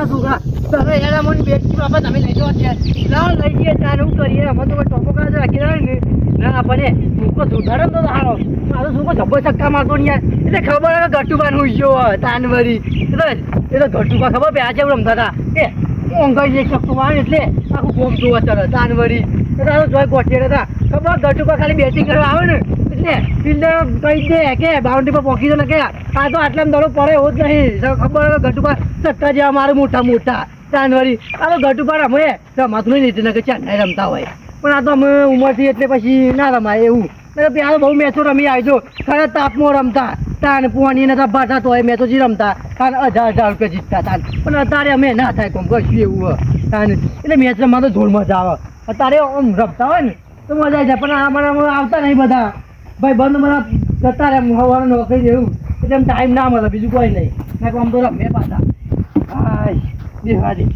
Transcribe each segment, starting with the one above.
મારા છોકરા તમે એના મને બેટી બાપા તમે લઈ જાઓ છે લાવ લઈ જઈએ ચાર હું કરીએ અમે તો ટોપો કાઢે રાખી રહ્યો ને ના આપણને છોકરો સુધારે તો સારો મારો છોકરો જબ્બો ચક્કા મારતો ને યાર એટલે ખબર હવે ગટુબાન હું ગયો તાનવરી એ તો ગટુબા ખબર પે આજે રમતા હતા એ ઊંઘાઈ જઈ શકતો આવે એટલે આખું ગોમ જોવા ચડે તાનવરી તારો જોઈ ગોઠિયા હતા ખબર ગટુબા ખાલી બેટિંગ કરવા આવે ને એટલે ફિલ્ડર કહી દે કે બાઉન્ડ્રી પર પહોંચી દો ને કે આ તો આટલા દડો પડે એવો જ નહીં ખબર ગટુબા સત્તા જેવા મારે મોટા મોટા તાનવરી આ તો ગટુબા રમે રમાતું નહીં ને કે ચાંદ રમતા હોય પણ આ તો અમે ઉંમરથી એટલે પછી ના રમાય એવું ત્યાં બહુ મેચો રમી આવજો ખરા તાપમાં રમતા તાન પોણી નતા ભાતા તો મેચો જ રમતા તાન 1000 રૂપિયા જીતતા તાન પણ અત્યારે અમે ના થાય કોમ કશું એવું તાન એટલે મેચ રમવા તો જોર મજા આવે અત્યારે આમ રમતા હોય ને તો મજા આવી જાય પણ અમારા આવતા નહીં બધા ભાઈ બંધ મને જતા રહે હવાનું નોકરી જેવું એટલે એમ ટાઈમ ના મળે બીજું કોઈ નહીં ના આમ તો રમે પાછા હા દેવાડી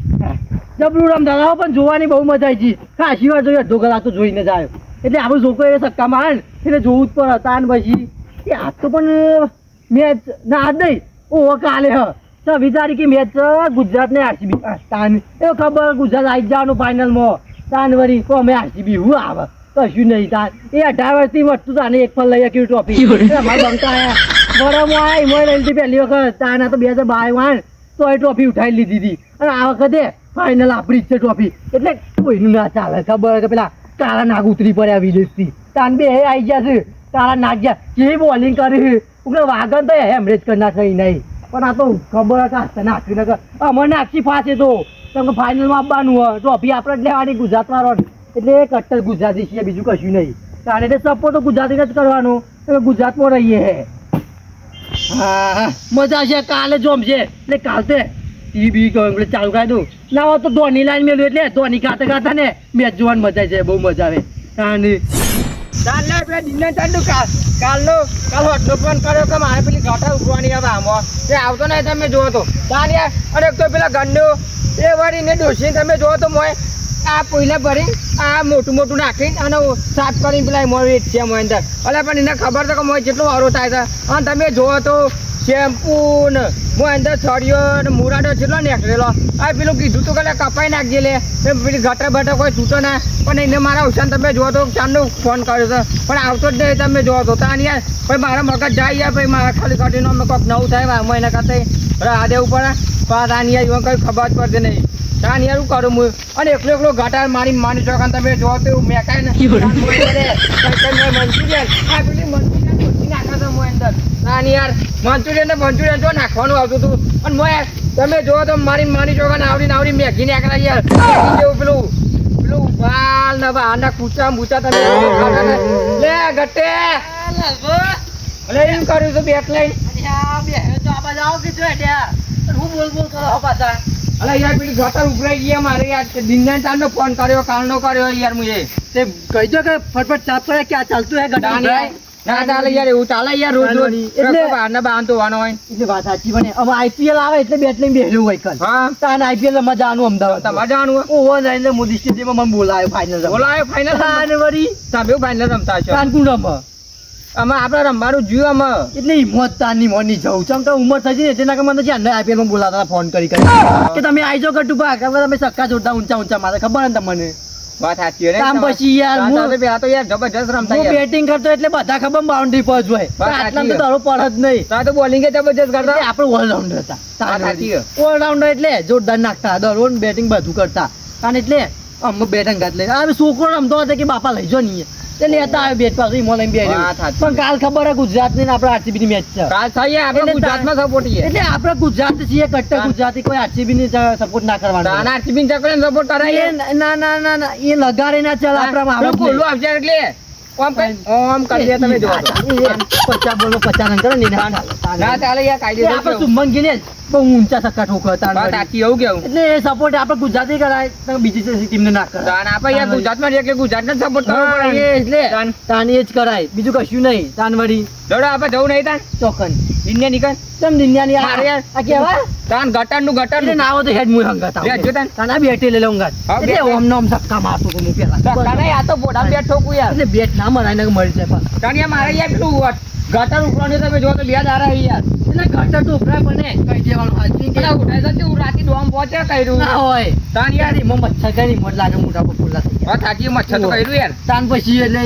જબરું રમતા હતા પણ જોવાની બહુ મજા આવી ગઈ કાશી વાર જોઈએ અડધો કલાક તો જોઈને જ આવ્યો એટલે આપણું છોકરો એ સક્કા મારે ને એટલે જોવું જ પડે તાન પછી એ આજ તો પણ મેચ ના આજ નહીં ઓહો કાલે તો વિચારી કે મેચ ગુજરાતને આરસીબી તાન એ ખબર ગુજરાત આવી જવાનું ફાઇનલમાં તાન વળી તો અમે આરસીબી હું આવે કશું નહીં તાન એ 18 વર્ષથી વસ્તુ તાને એક પર લઈ કેવી ટ્રોફી અમારે બનતા આવ્યા બરાબર આ એમાં લઈ લીધી પહેલી વખત તાન આ તો 2022 તો એ ટ્રોફી ઉઠાવી લીધી હતી અને આ વખતે ફાઇનલ આપણી જ છે ટ્રોફી એટલે કોઈનું ના ચાલે ખબર કે પેલા તારા નાગ ઉતરી પડ્યા વિદેશથી તાન બે આવી ગયા છે તારા નાગ ગયા જે બોલિંગ કરી ઉકે વાગન તો હેમરેજ કરી નાખે નહીં પણ આ તો ખબર કાસ્તા નાખી નાખે અમારે નાખી ફાસે તો તમે ફાઇનલમાં આવવાનું હોય ટ્રોફી આપણે જ લેવાની ગુજરાતમાં એટલે કટ્ટર ગુજરાતી છીએ બીજું કશું નહીં કારણ એટલે સપોર્ટ તો ગુજરાતીને જ કરવાનો એટલે ગુજરાતમાં રહીએ હા મજા છે કાલે જોમશે એટલે કાલતે ટીવી ચાલુ કરી દઉં ના હોય તો ધોની લાઈન મેળવ્યું એટલે ધોની ગાતા ગાતા ને મેચ જોવાની મજા છે બહુ મજા આવે કાલ હોટલો ફોન કર્યો કે મારે પેલી ઘાટા ઉગવાની હવે આમાં એ આવતો નહીં તમે જોવો તો તાન યાર અરે તો પેલા ગંડો એ વળીને ડોસી તમે જોવો તો મોય આ પહેલા ભરી આ મોટું મોટું નાખીને અને સાફ કરીને પેલા મોય છે મોય અંદર એટલે પણ એને ખબર છે કે મોય જેટલો વારો થાય છે અને તમે જોવો તો શેમ્પુ ને મોય અંદર સળિયો ને મુરાડો જેટલો નીકળેલો આ પેલું કીધું તો કે કપાઈ નાખજે લે પેલી ગટર બટર કોઈ તૂટો ના પણ એને મારા હુશાન તમે જોવો તો ચાંદનો ફોન કર્યો છે પણ આવતો જ નહીં તમે જોવો તો તાન યાર ભાઈ મારા મગજ જાય યાર ભાઈ મારા ખાલી કાઢીને અમે કોઈક નવું થાય હું એના કરતા આ દેવું પડે પણ તાન યાર એમાં કંઈ ખબર જ પડશે નહીં તાન યાર શું કરું હું અને એકલો ઘાટા માની ચોકાન તમે જોવો તો મેં કાંઈ નથી મંચુરિયન આ પેલી મંચુરિયન ઓછી નાખા છે મોય અંદર તાન યાર મંચુરિયન જો નાખવાનું આવતું હતું અને મોય તમે જોવો તો માની ચોકાન આવડી મેઘી નાખા યાર જેવું પેલું બાલ ને આના કૂચા મૂચા તમે લે ગટ્ટે અલે એમ કર્યું તો બેટ લઈને હું બોલ કરો પાછા અલે યાર પેલી ગટર ઉભરાઈ ગયા મારે યાર દિનના ટાઈમનો ફોન કર્યો કાલનો કર્યો યાર મુએ તે કહી દો કે ફટફટ સાફ કરે ક્યાં ચાલતું હે ગટર ના ચાલે યાર એવું ચાલે યાર રોજ એટલે બહારના બાંધતો વાનો હોય એટલે વાત સાચી બને હવે આઈપીએલ આવે એટલે બેટ લઈને બેહ્યું હોય કલ હા તાન આઈપીએલ માં જવાનું અમદાવાદ તમારે જવાનું ઓવર નરેન્દ્ર મોદી સ્ટેડિયમ મને બોલાયો ફાઇનલ જાનવરી તમે ફાઇનલ રમતા છો તાન કોણ રમે અમે આપણે રમવાનું જોયું અમે એટલે હિંમત તાની મોની જવું ચમ કે ઉંમર થઈ જાય એટલે મને છે આઈપીએલ માં બોલાતા ફોન કરી કે તમે આવી જાઓ કટુ ભાગ તમે સક્કા જોડતા ઊંચા મારે ખબર ને તમને વાત સાચી રે કામ પછી યાર હું આ તો યાર જબરજસ્ત રમતા યાર બેટિંગ કરતો એટલે બધા ખબર બાઉન્ડરી પર જ હોય આટલા તો તારો પર જ નહીં તા તો બોલિંગ એ જબરજસ્ત કરતા આપણે ઓલરાઉન્ડર હતા વાત સાચી ઓલરાઉન્ડર એટલે જોરદાર નાખતા દરરોજ બેટિંગ બધું કરતા કારણ એટલે અમે બેટિંગ ગાત લઈ આ છોકરો રમતો હતો કે બાપા લઈ જો નહીં એટલે લેતા આવે બેટ પાછી મોલાઈ બે પણ કાલ ખબર હે ગુજરાત ની આપણે આરસીબી ની મેચ છે કાલ થઈ આપણે ગુજરાતમાં સપોર્ટ છે એટલે આપણે ગુજરાત છીએ કટ્ટર ગુજરાતી કોઈ આરસીબી ની સપોર્ટ ના કરવાનો ના આરસીબી ની સપોર્ટ કરાય ના એ લગારે ના ચાલ આપણે બોલું આવશે એટલે ઓમ કરી દે તમે જો 50 બોલો 50 રન કરે ને ના ચાલે યાર કાયદે આપણે સુમન ગિલે બહુ ઊંચા સક્કા ઠોકતા વાત સાચી એવું કેવું એટલે એ સપોર્ટ આપણે ગુજરાતી કરાય તો બીજી ટીમ ને ના કરાય તાન આપણે યાર ગુજરાતમાં એટલે ગુજરાતને સપોર્ટ કરવો પડે એટલે તાન એ જ કરાય બીજું કશું નહીં તાન વળી દડો આપણે જવું નહીં તાન ચોકન દિન્યા નીકળ તમ દિન્યાની મારે યાર. આ કેવા તાન ગટરનું એટલે ના આવો તો હેડ મુય હંગાત આવો. બે જો તને. તાના બેટે લઈ લઉં ગાત. હા, એટલે બેટ. ઓમ નોમ ધક્કા મારતો તો હું પેલા. ધક્કા નહીં, આ તો બોડામાં બેઠો કુ યાર. એટલે બેટ ના મરાય ને મરી જાય પાછા. તાન યાર મારે યાર પેલું ગટર ઉપરનું તમે જો તો બે દાડા હી યાર. એટલે ઘટર તો ઉપરાય પણ કઈ દેવાનું હાજરી કે પેલા ઉઠાય તો કેવું રાતી ડોમ પહોંચે કર્યું. ના હોય. તાન યાર યાર એમાં મચ્છર કઈ મોટ લાગે મોટા પર ફૂલા થઈ ગયા. હા થાકી મચ્છર તો કર્યું યાર. તાન પછી એટલે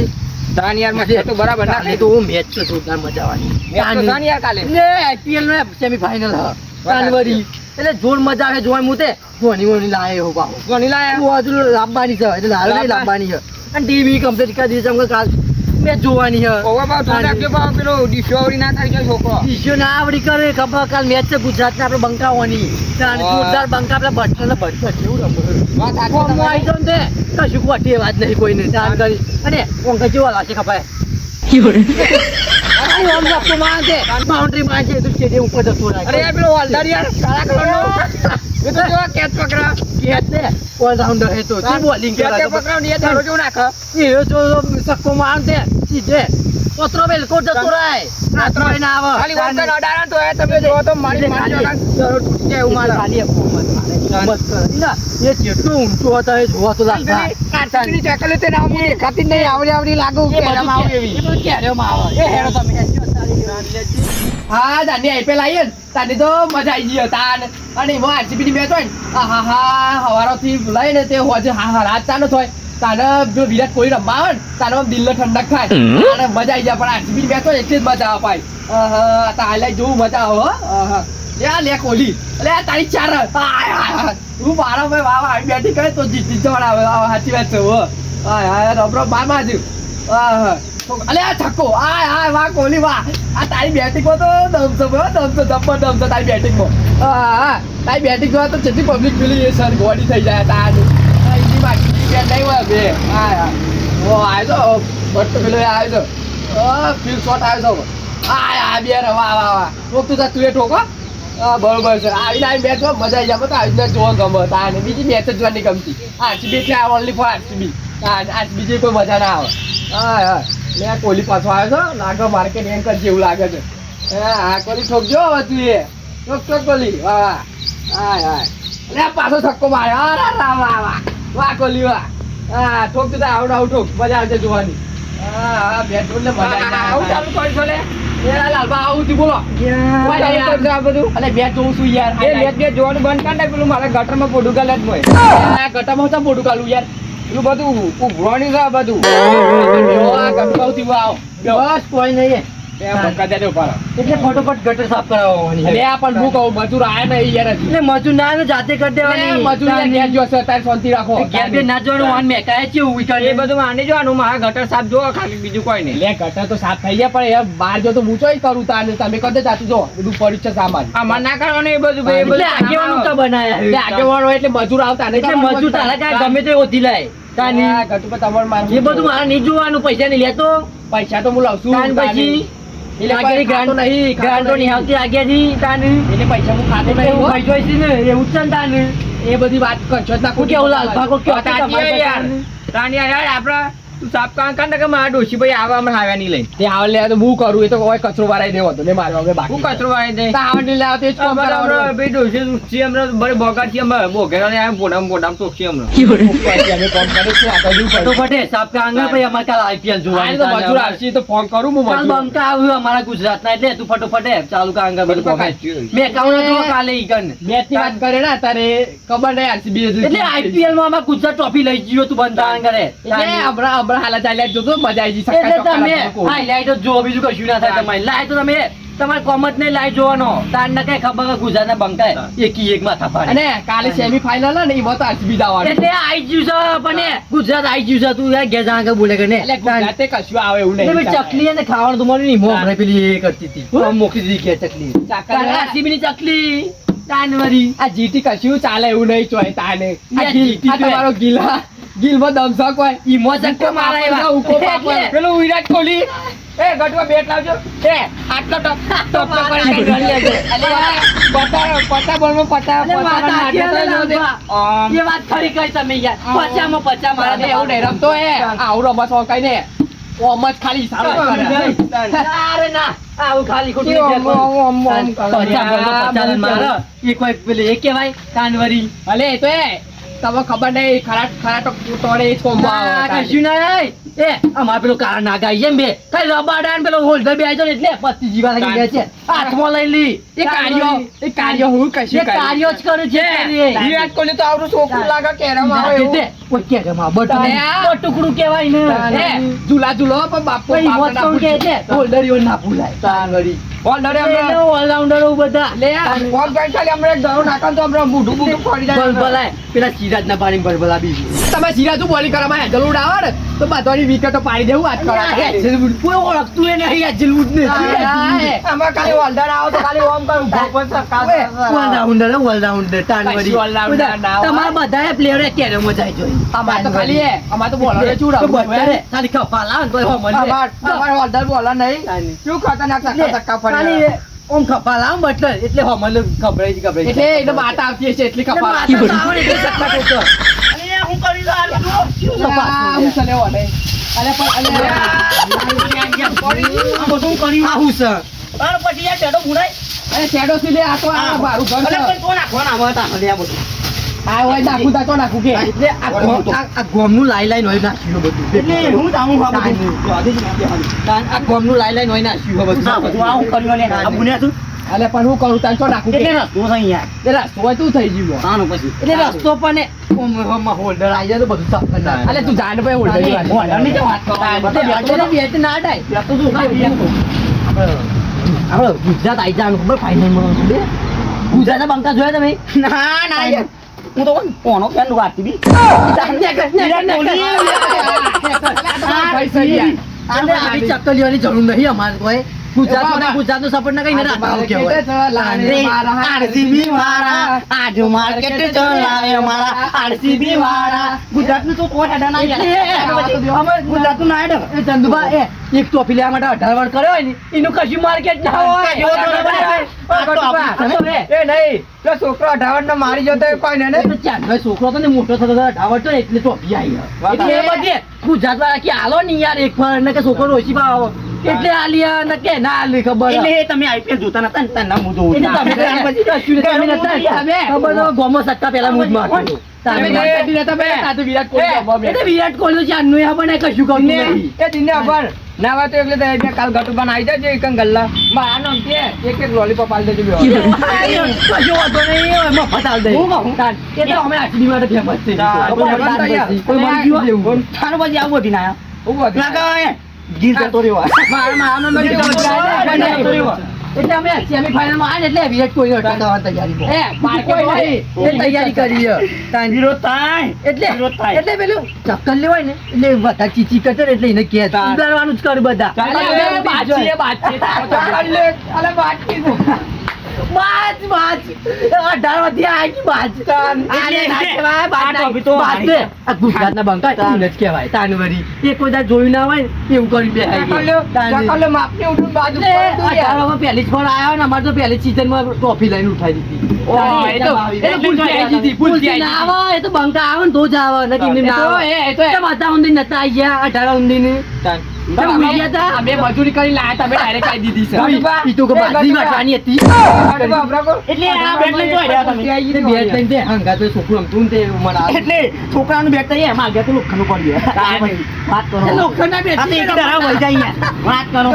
તાન યાર મચ્છર તો બરાબર ના કાલે તો હું મેચ તો જોરદાર મજા આવવાની. મેચ તો તાન યાર કાલે. એટલે IPL નો સેમીફાઇનલ હ જાનવરી એટલે જોર મજા આવે જોવાની મુતે ધોની લાય હો બાપુ કોની લાયા? તું આજુ લાવવાની છે એટલે લાલ નહીં લાવવાની છે અને ટીવી કમ્પ્લીટ કરી દીધી છે કાલ મેચ જોવાની છે ઓવા બાપ તો રાખજો બાપ પેલો ડિસ્કવરી ના થાય છે છોકરો. ઈશ્યો ના આવડી કરે ખબર કાલ મેચ છે ગુજરાતને આપણે બંકાવવાની જોરદાર બંકા આપડે બટન બટન કેવું રમે વાત સાચી કોમ તમારી. આવી તો ને કશું કોટી વાત નહીં કોઈને દાન કરી અને ઓંકા જેવા લાશે ખપાય અરે ઓમ લપકો માંગે બાઉન્ડ્રી માંગે તું સ્ટેડિયમ ઉપર જતો રહે અરે યાર પેલો હોલદાર યાર કાળા કલરનો એ તો જો કેચ પકડા. કેચ ને ઓલરાઉન્ડર હે તો તું બોલિંગ કેચ કરે પકડા ને યાર ધારો કેવું નાખે. એ જો સક્કો માંગે સીધે પોત્રો બેલકો જતો રહે રાત્રો ના આવે ખાલી વોટર અડાડા તો એ તમે જો તો મારી મારી જોડા જરૂર તૂટી જાય એવું મારે ખાલી મત કરે ના એ જેટલું ઊંચું હતા એ જોવા તો લાગતા કાચની ચકલી તે નામ મને દેખાતી જ નહીં. આવડી આવડી લાગુ એ કેરામાં બધું આવે એવી. એ બધું ક્યારેમાં આવે એ હેડો તમે હા દાદી આઈપીએલ આવીએ ને તાની તો મજા આવી ગઈ તાન અને એમાં આરસીબી ની મેચ હોય ને હા હા હવારોથી લઈને તે હોજે હા રાત ચાલુ થાય તાને જો વિરાટ કોહલી રમવા આવે ને તાને આમ દિલને ઠંડક થાય અને મજા આવી જાય પણ આરસીબી ની મેચ હોય એટલે જ મજા આવે ભાઈ તા હાઈલાઈટ જોવું મજા આવે હો લે લે કોહલી એટલે આ તારી ચાર હું મારા ભાઈ વાહ વાહ બેટિંગ કરે તો જીત જવાના આવે સાચી વાત છે હો હા રબરો બાર બાજુ અલે આ છક્કો આ વાહ કોહલી વાહ આ તારી બેટિંગમાં તો દમસો તારી બેટિંગમાં હા તારી બેટિંગમાં તો જેટલી પબ્લિક પેલી એ સર ગોડી થઈ જાય તારી એની બાકી બેટ નહીં હોય બે હા ઓ આવ્યો તો બટ પેલો આવ્યો તો ફિલ શોટ આવ્યો તો આ બે રે વાહ વાહ વાહ ઠોકતું તા તું એ ઠોકો બરોબર છે આવીને આવી મેચ મજા આવી જાય તો આવી મેચ જોવા ગમે તાને બીજી મેચ જ જોવાની ગમતી આરસીબી એટલે ઓનલી ફોર આરસીબી બીજી કોઈ મજા ના આવે હા હા મેં કોહલી પાછો આવ્યો છો લાગે માર્કેટ એન્કર જેવું લાગે છે હા કોહલી ઠોકજો હવે તું એ ઠોક કોહલી વાહ હા હા એટલે પાછો છક્કો માર્યો વાહ વાહ વાહ કોહલી વાહ હા ઠોક તું આવડ આઉટ ઠોક મજા આવશે જોવાની હા હા બેટ એટલે મજા આવું ચાલુ કરી છો લે લાલબા આવું તું બોલો અલે બેટ જોઉં છું યાર બેટ જોવાનું બંધ કર ને પેલું મારા ગટરમાં પોડુકાલ જ હોય ગટરમાં તો પોડુકાલું યાર પેલું બધું ઉભરવાની છે બધું ગટકાવતી વાવ બસ કોઈ નહીં એટલે ફટોફટ ગટર સાફ કરાવવાની પણ હું કહું મજૂર આયા નહીં યાર હજી. એટલે મજૂર ના આવે જાતે કરી દેવાની મજૂર યાર ઘેર જોશે અત્યારે શાંતિ રાખો ઘેર બે ના જોવાનું વાન મેકાય છે એવું વિચાર એ બધું માની જોવાનું મારા ગટર સાફ જો ખાલી બીજું કોઈ નહીં લે ગટર તો સાફ થઈ ગયા પણ એ બહાર જો તો હું ચોઈ કરું તાને તમે કદે જાતું જો બધું પડ્યું છે સામાન આમાં ના કરવાનું એ બધું એટલે આગેવાનું તો બનાયા એટલે આગેવાનો એટલે મજૂર આવતા નહીં એટલે મજૂર તારા કાંઈ ગમે તે ઓછી લાય તાની ગટર પર તમારે મારું એ બધું મારે નહીં જોવાનું પૈસા નહીં લેતો પૈસા તો હું લાવશું તાન પછી એટલે આગેની ખાતો નહીં ગ્રાન્ટો નહીં આવતી આગેથી તાની એટલે પૈસા હું ખાતો નહીં એવું હો. ભાઈ જોઈશે ને એવું જ છે ને તાની એ બધી વાત કરશો જ ના હું કેવું લાલ ભાગો કેવો તાતી યાર તાનિયા યાર આપડા તું સાફ કામ કર ને કે મારા ડોશી ભાઈ આવા હમણાં આવ્યા નહીં લઈ તે આવે લે તો હું કરું એ તો કોઈ કચરો વાળાઈ દેવો તો ને મારો હવે બાકી હું કચરો વાળાઈ દે આવવા નહીં લાવ તે જ કામ કરાવવાનું ભાઈ ડોશી ઉઠી હમણાં બરે બોગા થી હમણાં બોગેરા ને આમ પોડામ ટોકશી હમણાં અમે ફોન કરે છે આ બધું ફટોફટે સાફ કાંગા ભાઈ અમારે કાલ IPL જોવાની તો મજૂર આવશે તો ફોન કરું હું કાલ મજૂર બંકા આવ્યું અમારા ગુજરાતના એટલે તું ફટોફટે ચાલુ કાંગા બધું કોમે મેં એકાઉન્ટ જો કાલે ઈ કન મેચ ની વાત કરે ને તારે ખબર નહીં આરસીબી એટલે IPL માં અમાર ગુજરાત ટ્રોફી લઈ ગયો તું બંધા કરે એટલે હમણાં હાલા ચાલ્યા જોતો મજા આવી જશે એટલે તમે હાઈલાઈટ જો બીજું કશું ના થાય તમારી લાઈટ તો તમે તમારે કોમત ને લાઈટ જોવાનો તાર ને કઈ ખબર કે ગુજરાતના બંકાય એકી એક માથા પાડે અને કાલે સેમીફાઇનલ ને એમાં તો આરસીબી દાવાનું એટલે આઈ ગયું છે પણ ગુજરાત આઈ ગયું છે તું યાર ઘેર જાણ કે બોલે કે ને એટલે ગુજરાતે કશું આવે એવું એટલે નહીં ભાઈ ચકલી અને ખાવાનું તો મળ્યું નહીં મોં પેલી એ કરતી હતી આમ મોકલી દીધી કે ચકલી આરસીબી ની ચકલી તાનવરી આ જીટી કશું ચાલે એવું નહીં ચોય તાને આ યાર, ગીલ જીટી આ તો તમારો ગીલા ગીલમાં દમસક હોય ઈ મોજક મારા એવા ઉકો પાપ હોય. એટલે પેલું વિરાટ કોહલી એ ગટમાં બેટ લાવજો એ આટલો ટપ કરી ગણ લેજો પતા બોલમાં પતા અલે વાત આખી અલગ લાવવા. આમ એ વાત ખરી કઈ તમે યાર પચામાં પચા મારા મારે એવું નહીં રમતો એ આવું રમત હોય કઈ ને ઓમ જ ખાલી સારો કરે અરે ના આવું ખાલી ખોટું કેવો વિચાર કરું. ઓમ ઓમ કરો. પચાસ બોલો, પચાસ મારો. એ કોઈ પેલું એ કહેવાય કાનવરી. અલે એ તો તમને ખબર નહીં ખરા ટોળે જ કોમ્બો આ આવે કશું નહીં. એ અમાર પેલો કાળા નાગ આઈ છે ને બે કઈ રબાડા ને પેલો હોલ્ડર બે આઈ જાય ને એટલે પત્તી જીવા લાગી ગયા છે. હાથમાં લઈ લી. એ કાર્યો હું કશું એ કાર્યો જ કરે છે. વિરાટ કોહલી તો આવડું છોકરું લાગે કેરમ આવે એવું. કોઈ કે કે માં બટુ અરે આ ટુકડું કહેવાય ને. ઝૂલા ઝૂલો પણ બાપો કોઈ મોત કોણ કે છે હોલ્ડર યો ના ભૂલાય. કાનવરી. બોલડરે એટલે ઓલરાઉન્ડરો બધા. લે આ કોણ ગઈ ખાલી હમણાં ઘણું નાખન તો હમણાં મૂઢું મૂઢું ફોડી જાય બલબલાય. પેલા સિરાજના પાણી બલબલા બીજું. તમે સિરાજુ બોલિંગ કરવા માં હેજલ ઉડાવો ને તો બધાની વિકેટો પાડી દેવું આજ કરો કોઈ ઓળખતું એ નહીં હેજલવુડ ને. આમાં ખાલી ઓલડાર આવો તો ખાલી ઓમ કરું ભોપન ઓલરાઉન્ડર ઓલરાઉન્ડર તાનવરી. કશું all-rounder ના હોય. તમારા બધાએ પ્લેયરો કેરમમાં જાય જોઈ. અમાર તો ખાલી અમાર તો બોલર ચૂડ તો બધાએ ખાલી ખપા લાવે ને તોય હોમન છે. અમાર ઓલડાર બોલર નહીં તાની. શું ખતરનાક ધક્કા ખાલી ફરી ઓમ ખપા લાવે ને બટલર એટલે હોમન ખબરાઈ જ ખબરાઈ. એટલે એને માતા આવતી હશે એટલી એટલે કપા માથા આવે ને એટલે ચક્કા ઠોકર. અરે હું કરી દઉં આ બધું. શું કપાસ હું છે? ચલે ઓલે અલે પણ આ બધું કર્યું. આ હું છે? અરે પછી યાર ટેડો ભૂલાય. અરે શેડો થી લે આ તો આ મારું ઘર અરે છે પણ કોણ નાખવાના આમાં હતા? અરે આ બધું. આ હોય નાખું તા તો નાખું કે એટલે આ ગોમનું લાઈ લાઈન હોય નાખ્યું બધું. એટલે હું જાણું આ બધું. આ ગોમનું લાઈ લાઈન હોય નાખ્યું બધું. અલે પણ હું કરું તાન તો નાખું કે એટલે રસ્તો તું થઈ ગયું એટલે રસ્તો પણ એ હોલ્ડર આવી જાય તો બધું સાફ કરી નાખે. અલે તું જાણ ભાઈ ઓળખ હોલ્ડરની તો વાત કરો. એટલે બેટ ના અડાય. આપણે ગુજરાત આવી જવાનું ખબર ફાઇનલમાં ખબર? ગુજરાતના બંકા જોયા તમે? હું તો કોનો ફેન વાતી બી ચક્કલીઓની જરૂર નહીં અમારે કોઈ. ગુજરાતનો સપોર્ટ ના કઈ ચંદુભા એક ટોપી લેવા માટે 18 વર્ષ કર્યો હોય ને એનું કશું માર્કેટ ના હોય. એ નહીં તો છોકરો 18 નો મારી જતો કોઈ ને એ તો ચાંદભાઈ છોકરો હતો ને મોટો થતો 18 હતો ને એટલે ટોપી આવી. એટલે એ બધે ગુજરાત વાળા કે હાલો ને યાર એક ફળ ને કે છોકરો ઓછી ભાવ એટલે આલિયા ને કે ના આલી ખબર. એટલે તમે આઈપીએલ જોતા નતા ને તને હું જોઉં એટલે તમે ખબર તો ગોમો સટ્ટા પેલા મૂજ મારતો. એટલે વિરાટ કોહલી ચાંદનું એ બને કશું કહું નહીં. ના વાત એટલે તો એટલે કાલ ગટુ બન આવી જાય એક ગલ્લા મારા નામ કે એક લોલીપોપ આલ દેજો કશું વાંધો નહીં મફત આલ દે. એ તો અમે આટલી માટે ફેમસ છે. કોઈ મળી ગયું? તારું પછી આવું હતી ના ગીર જતો રહ્યો એટલે અમે સેમીફાઇનલ માં આવે એટલે વિરાટ કોહલી હટાવવાની તૈયારી કરી એટલે પેલું ચક્કર લેવાય ને એટલે બધા ચીચી કચર એટલે એને કે ઉડાડવાનું જ કર બધા. બાજ 18 વધી આવી બાજ. આ ગુજરાતના બંકા એને જ કહેવાય તાનવરી. એ કોઈ દાડ જોયું ના હોય ને એવું કરી બે પહેલી જ ફળ આવ્યો ને અમારે તો પહેલી સીઝન માં ટ્રોફી લઈને ઉઠાઈ દીધી. ના આવે એ તો બંકા આવે ને તો જ આવે ને કેમ ના આવે. બધા ઊંધી નતા આવી ગયા 18 ઊંધી ને અમે મજૂરી કરી લાયા તમે ડાયરેક્ટ આવી દીધી છે ઈ તો બાજી વાટવાની હતી. એટલે છોકરાનું બેટ કરીએ એમાં આગળ તો લોખંડનું પડી વાત કરો વાત કરો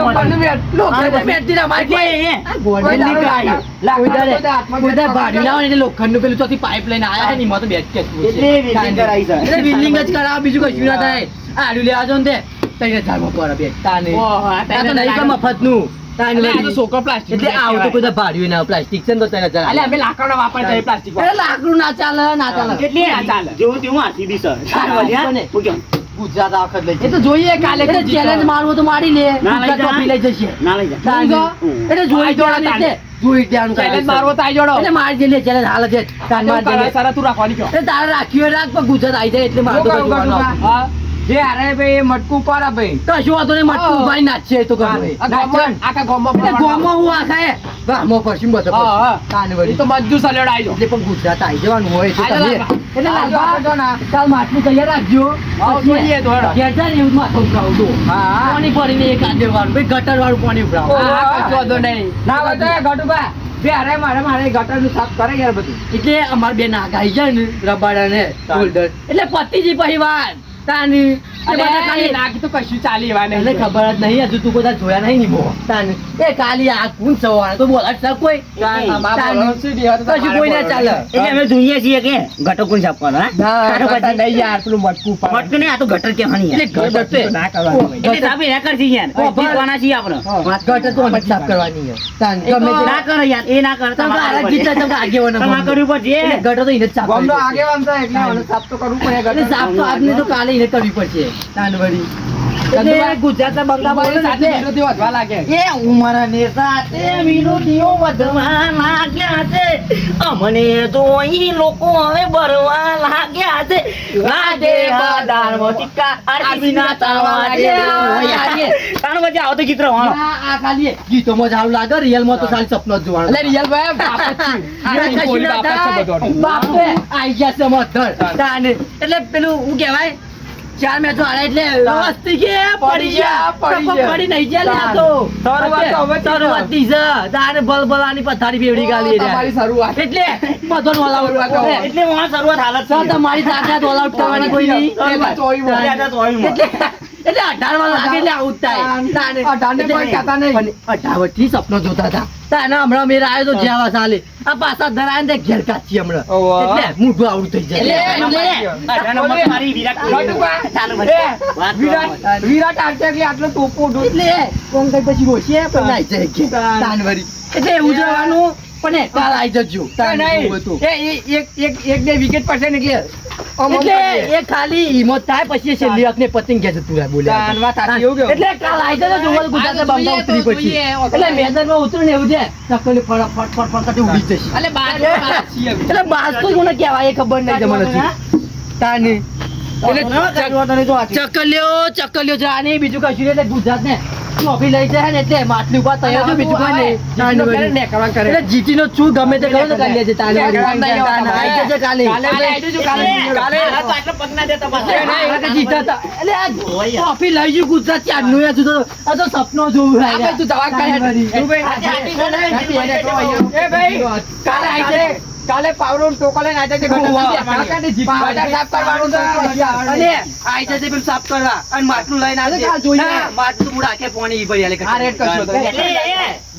લોખંડ પેલું ચોથી પાઇપ લઈને આયા ને એમાં તો બેટ કે એટલે બિલ્ડિંગ જ કરાવ બીજું કશું ના થાય. આડું લેવા જો ને તે 3000 પર બેટ તાને મફતનું. છોકરો પ્લાસ્ટિક એટલે આવું તો કોઈ ભાડ્યું ના પ્લાસ્ટિક છે ને તો 3000. અલે અમે લાકડો વાપરતા પ્લાસ્ટિક લાકડું ના ચાલે ના ચાલે. જેવું તેવું આથી બી સર ગુજરાત આ વખત લઈ એ તો જોઈએ કાલે ચેલેન્જ મારવું તો મારી લે. ના લઈ જા. ટ્રોફી લઈ જશે ના લઈ જા એટલે જોઈ જોવાનું એટલે જોઈ દેવાનું ચેલેન્જ મારવો તો આઈ જોડો એટલે મારી જે લે ચેલેન્જ હાલ છે તાન માર દે. સારા તું રાખવાની કયો એટલે તારે રાખ્યો રાખ પણ ગુજરાત આવી જાય એટલે મારતો જોવાનું. હા જે અરે ભાઈ મટકું પારા ભાઈ કશું વાતો નહીં મટકું ભાઈ નાચશે તો ગમે. આખા ગોમમાં એટલે ગોમો હું આખા હે ગામો પરશું બધો હા, હા. તાન વળી તો બધું સલેડ આવી એટલે પણ ગુજરાત આવી જવાનું હોય તો તમે એટલે આવજો, લાલભા, આવજો ના. કાલ માટલું તૈયાર રાખજો. આવો, પછી જોઈએ તો હેડો. ઘેર જાય ને એવું જ માથું ઉભરાવું તો. હા. પાણી ભરીને એક આધે વાળું, પછી ગટરવાળું પાણી ઉભરાવું. હા, કશો વાંધો નહીં. ના બતાવે ગટુભા. બે હારે મારે ગટરનું સાફ કરે યાર બધું. એટલે અમાર બે નાગાઈ જાય ને રબાડા ને શોલ્ડર એટલે પતિજી પછી વાત તાની અરે, બધા ખાલી નાખી તો કશું ચાલી એવા નહીં. એટલે ખબર જ નહીં હજુ તું બધા જોયા નહીં ની બો તાની એ ખાલી આ કુન સવારે તો બોલ જ કોઈ તાન, મા તાન. બોલો, શું દેવા તો કશું તમારે કોઈ ના બોલો. ચાલે એટલે અમે જોઈએ છીએ કે ગટર કોણ સાફ કરો હા ના, તારો ગટર પછી નહીં યાર, પેલું મટકું પાડે. મટકું નહીં, આ તો ગટર કહેવાની યાર. એટલે ગટર તે ના કરવાનું. એટલે સાફ એના કરશે યાર ઓ, ભાઈ. શીખવાના છીએ આપણે હા. ગટર તો અમે જ સાફ કરવાની છે તાન એ તો ગમે તે ના કરો યાર એ ના કરો તમે આરા જીતા તમે આગેવાનો તમારે કરવું પડશે એટલે ગટર તો એને જ સાફ ગામનો કરવી પડશે. આગેવાન છે એટલે મને સાફ તો કરવું પડે એટલે ગટર. સાફ તો આજને તો કાલે એને કરવી પડશે તાનવડી એટલે ગુજરાતના બંગલા બોલો ને, બાજુ સાથે વિરોધી વધવા લાગે. એ ઉંમરને સાથે વિરોધીઓ વધવા લાગ્યા છે અમને જોઈ લોકો હવે ભરવા લાગ્યા છે વાગે બજારમાં સિક્કા આરસીબીના તાળવા છે. તાણ વચ્ચે આવો તો ગીત રવાનો. આ ખાલી ગીતોમાં જ સારું લાગે રિયલમાં તો સારી સપનો જ જોવાનું એટલે રિયલ ભાઈ બાપ જ છે. અરે આ કોઈ બાપ જ છે બધો. બાપે આઈ ગયા છે મધર. તાને. એટલે પેલું હું કહેવાય ચાર મેચો હારે એટલે વસ્તી કે પડી ગયા પડી નહીં ગયા લે આ તો શરૂઆત તો હવે જ છે. શરૂઆતથી છે. તાને ભલભલાની પથારી બેવડી ગાલી તમારી શરૂઆત. એટલે બધોને all out શરૂઆત કરે. હવે. એટલે હું શરૂઆત હાલત તો તમારી તાકાત all out કરવાની કોઈ નહીં. શરૂઆત તો હોય હોય. એટલે 18 માં લાગે એટલે આવું જ થાય. તાને. 18 ને કોઈ કહેતા નહીં. પણ 18 વર્ષથી સપનો જોતા હતા. તાને હમણાં મેર આવ્યો તો જ્યાં ચાલે આ પાછા ધરાય ને તે ઘેર કાચી હમણાં ઓહો. એટલે મોઢું આવડું થઈ જાય મારી વિરાટ ગટુભા. ચાલુ એ, વાત વિરાટ આવશે એટલે આટલો ટોપો ઉઠો. એટલે કોણ કઈ પછી રોશે પણ નાઈ જાય કે તાનવરી એટલે એવું જવાનું પણ એ કાલ આવી જજો તાન એવું હતું. એક બે વિકેટ પડશે ને એટલે એટલે એ ખાલી હિંમત થાય પછી એ છેલ્લી વખતે પતંગ કે જતું રહે બોલ્યા તાન વાત સાચી, એવું કેવું? એટલે કાલ આવી જજો જોવા ગુજરાતના બંગલા ઉતરી પછી એટલે મેદાનમાં ઉતરું ને એવું છે ચક્કરને ફટ કરતી ઉડી જશે અલે બાર છીએ. એટલે બાસ તો કોને કહેવાય એ ખબર નહીં જમાને તાની ચક્કલ્યો જાને બીજું કશું નહીં. એટલે ગુજરાત ને ચોપી લઈ જાય ને એટલે માટલી ઉપર તૈયાર છે બીજું કોઈ નહીં. તાની નેકળવા કરે. એટલે જીતીનો શું ગમે તે કરો ને કાલે છે તાને આવી જશે કાલે કાલે આવી જજો, કાલે. આટલો પગ ના દેતા પાછો. આ કે જીતા હતા. એટલે આ ટ્રોફી લઈ ગયું ગુજરાત ક્યારનું યાર. આ તો સપનો જોવું આ ભાઈ તું દવા ખાય. તું ભાઈ, એ ભાઈ, કાલે આવી જાય. કાલે પાવડો ટોકો લઈને આવી જજે. કાકાને જીતવા સાફ કરવાનું તો અને આઈ જશે પેલું સાફ કરવા અને માટલું લઈને આવજે. કાલ જોઈએ. ના, માટલું હું રાખે પાણી ભરી આલે આ રેડ કરશો તો. એટલે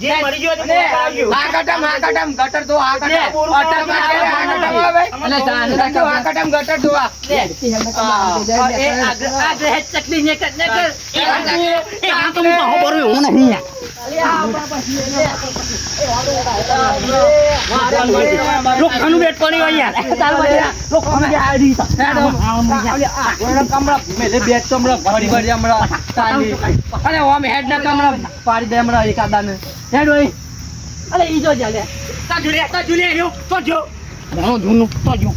જે મરી ગયો તે આવ્યું. આ કટમ ગટર તો આ કટમ. એટલે અટક માં કરે, આ કટમ આવે. એટલે જાને તો આ કટમ ગટર તો આ. એ આગળ હે ચકલી ને કર ને કર. એ આ તો હું પાહો ભરું એવું નહીં યાર. લોકોનું બેટ પડી હોય યાર. ચાલ બજા લોકોને આ દી કમરા મેલે બેટ તો હમણાં ભરી ભરી હમણાં તાની. અરે ઓમ હેડ ના કમરા પાડી દે હમણાં એકાદાને હેડ હોય અરે ઈ જો જા લે તો જુલિયા રહ્યો, તો જો. ઘણો જૂનું, તો જો.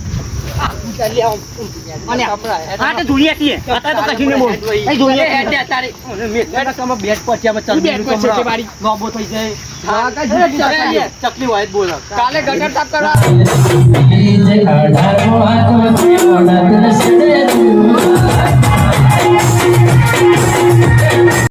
અને આ તો જુલિયા છીએ. અત્યારે તો કશું નહીં બોલ. એ જુલિયા હેડ દે તારી બેટ પછી અમે બેટ પછી છે મારી. ગોબો થઈ જાય. હા કઈ ચકલી હોય જ બોલો. કાલે ગટર સાફ કરવા. જે 18મો હાથ